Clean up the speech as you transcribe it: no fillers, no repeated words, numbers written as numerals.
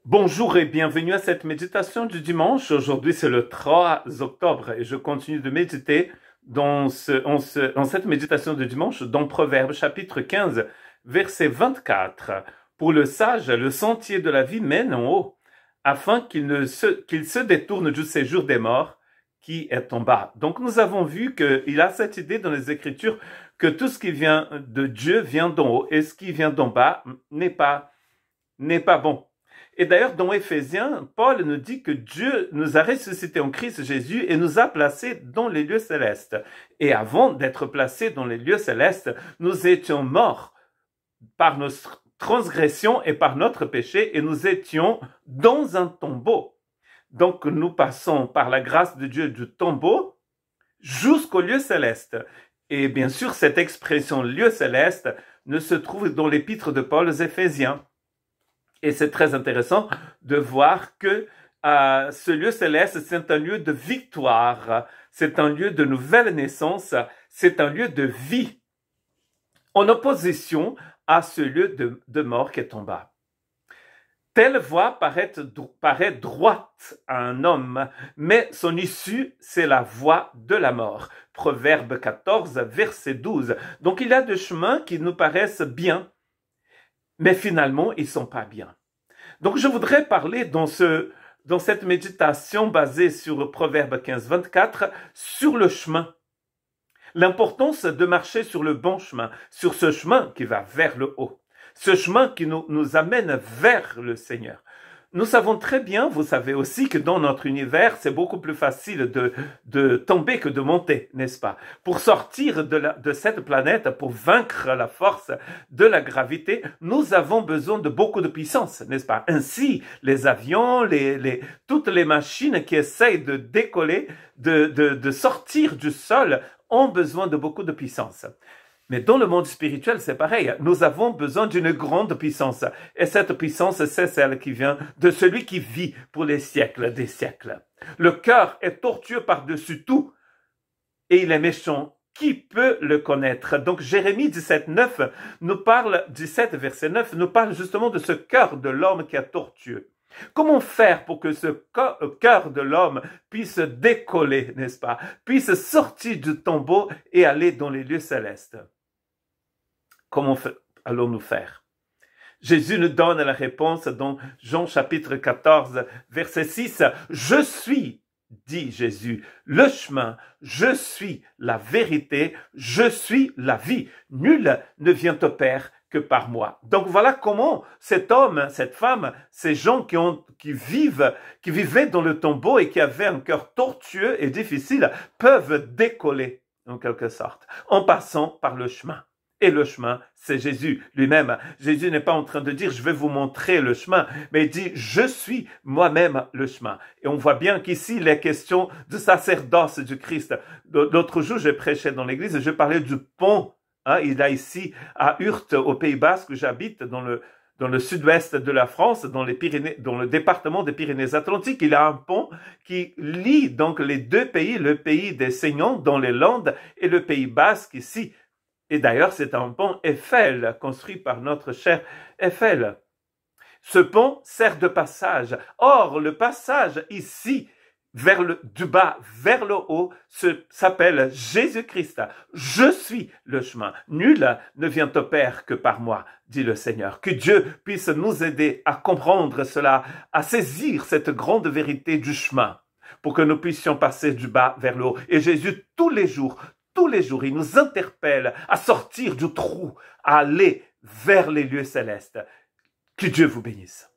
Bonjour et bienvenue à cette méditation du dimanche. Aujourd'hui, c'est le 3 octobre et je continue de méditer dans cette méditation du dimanche dans Proverbes chapitre 15, verset 24. Pour le sage, le sentier de la vie mène en haut, afin qu'il se détourne du séjour des morts qui est en bas. Donc nous avons vu qu'il a cette idée dans les Écritures que tout ce qui vient de Dieu vient d'en haut et ce qui vient d'en bas n'est pas bon. Et d'ailleurs, dans Éphésiens, Paul nous dit que Dieu nous a ressuscités en Christ Jésus et nous a placés dans les lieux célestes. Et avant d'être placés dans les lieux célestes, nous étions morts par nos transgressions et par notre péché et nous étions dans un tombeau. Donc, nous passons par la grâce de Dieu du tombeau jusqu'au lieu céleste. Et bien sûr, cette expression lieu céleste ne se trouve dans l'épître de Paul aux Éphésiens. Et c'est très intéressant de voir que ce lieu céleste, c'est un lieu de victoire, c'est un lieu de nouvelle naissance, c'est un lieu de vie, en opposition à ce lieu de mort qui est en bas. Telle voie paraît droite à un homme, mais son issue, c'est la voie de la mort. Proverbe 14, verset 12. Donc il y a des chemins qui nous paraissent bien, mais finalement, ils ne sont pas bien. Donc, je voudrais parler dans cette méditation basée sur Proverbe 15, 24, sur le chemin. L'importance de marcher sur le bon chemin, sur ce chemin qui va vers le haut, ce chemin qui nous amène vers le Seigneur. Nous savons très bien, vous savez aussi, que dans notre univers, c'est beaucoup plus facile de tomber que de monter, n'est-ce pas? Pour sortir de cette planète, pour vaincre la force de la gravité, nous avons besoin de beaucoup de puissance, n'est-ce pas? Ainsi, les avions, toutes les machines qui essayent de décoller, de sortir du sol, ont besoin de beaucoup de puissance. Mais dans le monde spirituel, c'est pareil. Nous avons besoin d'une grande puissance. Et cette puissance, c'est celle qui vient de celui qui vit pour les siècles des siècles. Le cœur est tortueux par-dessus tout et il est méchant. Qui peut le connaître? Donc Jérémie 17, 9 nous parle, 17 verset 9, nous parle justement de ce cœur de l'homme qui est tortueux. Comment faire pour que ce cœur de l'homme puisse décoller, n'est-ce pas? Puisse sortir du tombeau et aller dans les lieux célestes? Comment allons-nous faire? Jésus nous donne la réponse dans Jean chapitre 14, verset 6. « Je suis, dit Jésus, le chemin, je suis la vérité, je suis la vie. Nul ne vient au Père que par moi. » Donc voilà comment cet homme, cette femme, ces gens qui vivaient dans le tombeau et qui avaient un cœur tortueux et difficile, peuvent décoller en quelque sorte, en passant par le chemin. Et le chemin, c'est Jésus lui-même. Jésus n'est pas en train de dire « je vais vous montrer le chemin », mais il dit « je suis moi-même le chemin ». Et on voit bien qu'ici, il est question du sacerdoce du Christ. L'autre jour, j'ai prêché dans l'église et je parlais du pont. Il a ici, à Urt, au Pays Basque, où j'habite, dans le sud-ouest de la France, dans le département des Pyrénées-Atlantiques, il a un pont qui lie donc les deux pays, le pays des Seignons dans les Landes et le Pays Basque ici. Et d'ailleurs, c'est un pont Eiffel, construit par notre cher Eiffel. Ce pont sert de passage. Or, le passage ici, du bas vers le haut, s'appelle Jésus-Christ. Je suis le chemin. Nul ne vient au Père que par moi, dit le Seigneur. Que Dieu puisse nous aider à comprendre cela, à saisir cette grande vérité du chemin, pour que nous puissions passer du bas vers le haut. Et Jésus, tous les jours, il nous interpelle à sortir du trou, à aller vers les lieux célestes. Que Dieu vous bénisse.